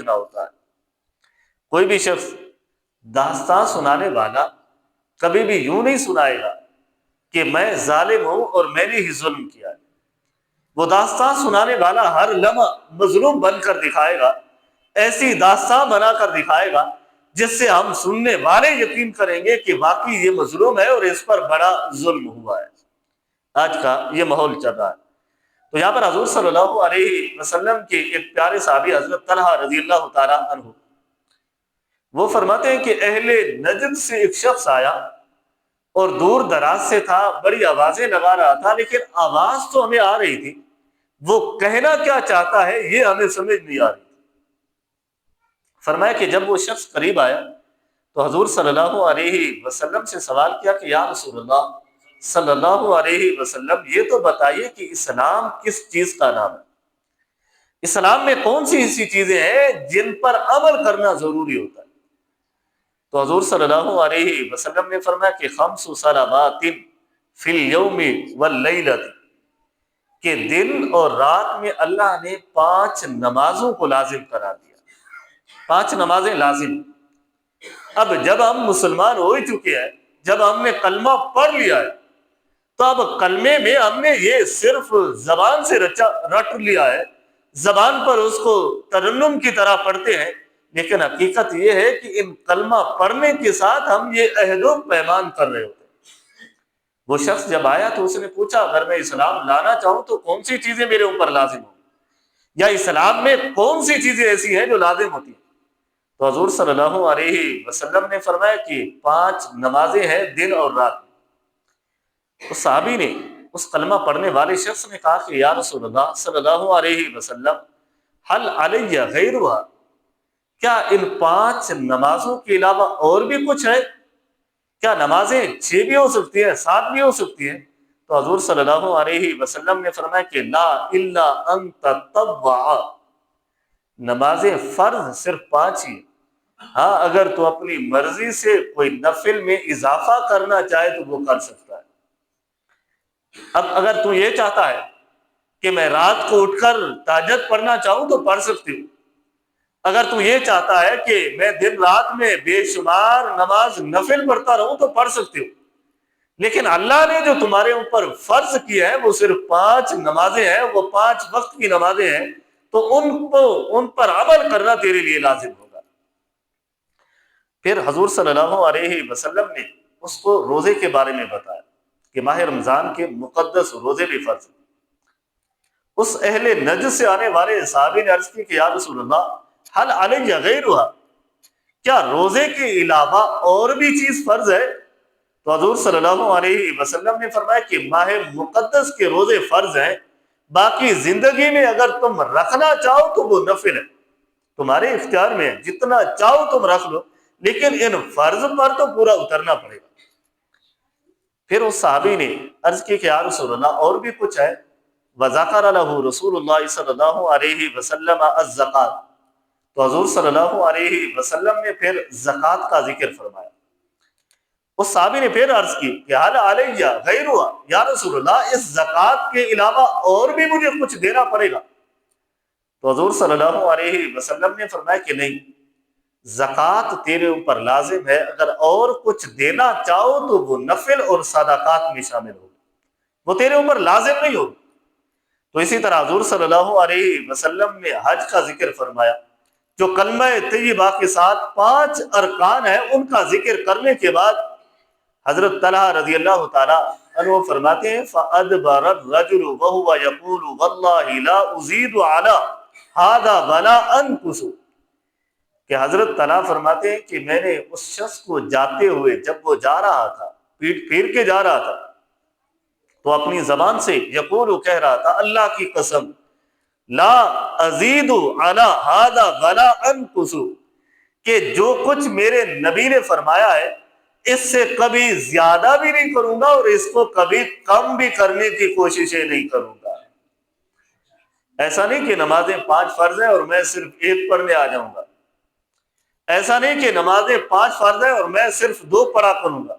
سمجھنا ہوتا ہے۔ کوئی بھی شخص داستان سنانے والا کبھی بھی یوں نہیں سنائے گا کہ میں ظالم ہوں اور میں نے ہی ظلم کیا ہے۔ وہ داستان سنانے والا ہر لمحہ مظلوم بن کر دکھائے گا، ایسی داستان بنا کر دکھائے گا جس سے ہم سننے والے یقین کریں گے کہ واقعی یہ مظلوم ہے اور اس پر بڑا ظلم ہوا ہے۔ آج کا یہ ماحول چل رہا ہے۔ تو یہاں پر حضور صلی اللہ علیہ وسلم کے ایک پیارے صحابی حضرت طلحہ رضی اللہ تعالیٰ عنہ، وہ فرماتے ہیں کہ اہل نجد سے ایک شخص آیا اور دور دراز سے تھا، بڑی آوازیں لگا رہا تھا، لیکن آواز تو ہمیں آ رہی تھی، وہ کہنا کیا چاہتا ہے یہ ہمیں سمجھ نہیں آ رہی۔ فرمایا کہ جب وہ شخص قریب آیا تو حضور صلی اللہ علیہ وسلم سے سوال کیا کہ یا رسول اللہ صلی اللہ علیہ وسلم، یہ تو بتائیے کہ اسلام کس چیز کا نام ہے؟ اسلام میں کون سی ایسی چیزیں ہیں جن پر عمل کرنا ضروری ہوتا ہے؟ تو حضور صلی اللہ علیہ وسلم نے فرمایا کہ خمس صلوات فی الیوم واللیلۃ، کہ دن اور رات میں اللہ نے 5 نمازوں کو لازم کرا دیا، 5 نمازیں لازم۔ اب جب ہم مسلمان ہو ہی چکے ہیں، جب ہم نے کلمہ پڑھ لیا ہے، تو اب کلمے میں ہم نے یہ صرف زبان سے رٹ لیا ہے، زبان پر اس کو ترنم کی طرح پڑھتے ہیں، لیکن حقیقت یہ ہے کہ ان کلمہ پڑھنے کے ساتھ ہم یہ عہد و پیمان کر رہے ہوتے ہیں۔ وہ شخص جب آیا تو اس نے پوچھا اگر میں اسلام لانا چاہوں تو کون سی چیزیں میرے اوپر لازم ہوں، یا اسلام میں کون سی چیزیں ایسی ہیں جو لازم ہوتی ہیں؟ تو حضور صلی اللہ علیہ وسلم نے فرمایا کہ 5 نمازیں ہیں دن اور رات میں۔ اس صحابی نے، اس کلمہ پڑھنے والے شخص نے کہا کہ یا رسول اللہ صلی اللہ علیہ وسلم حل علی غیرها، کیا ان 5 نمازوں کے علاوہ اور بھی کچھ ہے؟ کیا نمازیں 6 بھی ہو سکتی ہیں، 7 بھی ہو سکتی ہیں؟ تو حضور صلی اللہ علیہ وسلم نے فرمایا کہ لا الا ان تطوع، نمازیں فرض صرف 5 ہی، ہاں اگر تو اپنی مرضی سے کوئی نفل میں اضافہ کرنا چاہے تو وہ کر سکتا ہے۔ اب اگر تو یہ چاہتا ہے کہ میں رات کو اٹھ کر تہجد پڑھنا چاہوں تو پڑھ سکتی ہوں، اگر تو یہ چاہتا ہے کہ میں دن رات میں بے شمار نماز نفل پڑھتا رہوں تو پڑھ سکتی ہوں، لیکن اللہ نے جو تمہارے اوپر فرض کیا ہے وہ صرف 5 نمازیں ہیں، وہ 5 وقت کی نمازیں ہیں، تو ان پر عمل کرنا تیرے لیے لازم ہوگا۔ پھر حضور صلی اللہ علیہ وسلم نے اس کو روزے کے بارے میں بتایا کہ ماہ رمضان کے مقدس روزے بھی فرض ہیں۔ اس اہل نجد سے آنے والے صحابی نے عرض کی کہ یا رسول اللہ حل علی غیرها، کیا روزے کے علاوہ اور بھی چیز فرض ہے؟ تو حضور صلی اللہ علیہ وسلم نے فرمایا کہ ماہ مقدس کے روزے فرض ہیں، باقی زندگی میں اگر تم رکھنا چاہو تو وہ نفل ہے، تمہارے اختیار میں ہے، جتنا چاہو تم رکھ لو، لیکن ان فرض پر تو پورا اترنا پڑے گا۔ پھر اس صحابی نے عرض کی کہ یا رسول اللہ اور بھی کچھ ہے؟ وذکر له رسول اللہ صلی اللہ علیہ وسلم الزکوۃ، تو حضور صلی اللہ علیہ وسلم نے پھر زکوٰۃ کا ذکر فرمایا۔ اس صحابی نے پھر عرض کی کہ حل علی غیرها، یا رسول اللہ اس زکوٰۃ کے علاوہ اور بھی مجھے کچھ دینا پڑے گا؟ تو حضور صلی اللہ علیہ وسلم نے فرمایا کہ نہیں، زکوٰۃ تیرے اوپر لازم ہے، اگر اور کچھ دینا چاہو تو وہ نفل اور صدقات میں شامل ہو، وہ تیرے اوپر لازم نہیں ہوگی۔ تو اسی طرح حضور صلی اللہ علیہ وسلم نے حج کا ذکر فرمایا، جو کلمہ طیبہ کے ساتھ 5 ارکان ہیں، ان کا ذکر کرنے کے بعد حضرت طلحہ رضی اللہ تعالیٰ عنہ فرماتے ہیں فَأَدْبَرَ الرَّجُلُ وَهُوَ يَقُولُ وَاللَّهِ لَا أُزِيدُ عَلَىٰ هَذَا وَلَا أَنْقُصُ، کہ حضرت طلحہ فرماتے ہیں کہ میں نے اس شخص کو جاتے ہوئے، جب وہ جا رہا تھا، پیٹ پھیر کے جا رہا تھا، تو اپنی زبان سے یقول کہہ رہا تھا اللہ کی قسم لا ازید علی ھذا ولا انقص، کہ جو کچھ میرے نبی نے فرمایا ہے اس سے کبھی زیادہ بھی نہیں کروں گا اور اس کو کبھی کم بھی کرنے کی کوششیں نہیں کروں گا۔ ایسا نہیں کہ نمازیں 5 فرض ہیں اور میں صرف 1 پڑھنے آ جاؤں گا، ایسا نہیں کہ نمازیں 5 فرض ہیں اور میں صرف 2 پڑھا کروں گا،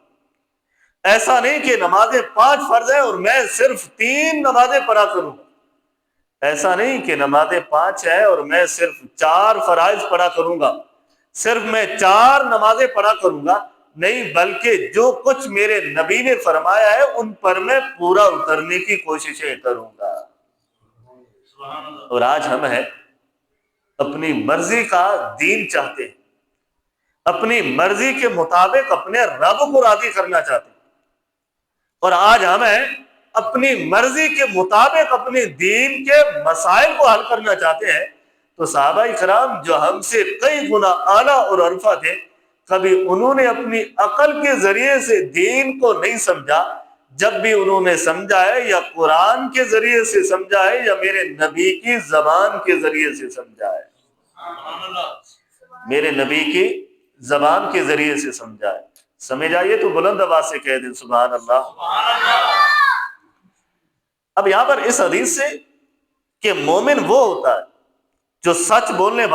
ایسا نہیں کہ نمازیں 5 فرض ہیں اور میں صرف 3 نمازیں پڑھا کروں گا۔ ایسا نہیں کہ نمازیں 5 ہیں اور میں صرف 4 فرائض پڑھا کروں گا، صرف میں 4 نمازیں پڑھا کروں گا، نہیں، بلکہ جو کچھ میرے نبی نے فرمایا ہے ان پر میں پورا اترنے کی کوششیں کروں گا۔ اور آج ہم ہیں اپنی مرضی کا دین چاہتے ہیں، اپنی مرضی کے مطابق اپنے رب کو راضی کرنا چاہتے ہیں، اور آج ہم ہیں اپنی مرضی کے مطابق اپنے دین کے مسائل کو حل کرنا چاہتے ہیں۔ تو صحابہ کرام جو ہم سے کئی گنا اعلیٰ اور عرفہ تھے، کبھی انہوں نے اپنی عقل کے ذریعے سے دین کو نہیں سمجھا، جب بھی انہوں نے سمجھا ہے یا قرآن کے ذریعے سے سمجھا ہے یا میرے نبی کی زبان کے ذریعے سے سمجھا ہے، میرے نبی کی زبان کے ذریعے سے سمجھا ہے۔ سمجھ آئیے تو بلند آواز سے کہہ دیں سبحان اللہ۔ اب یہاں پر اس حدیث سے کہ مومن وہ ہوتا ہے جو سچ بولنے والا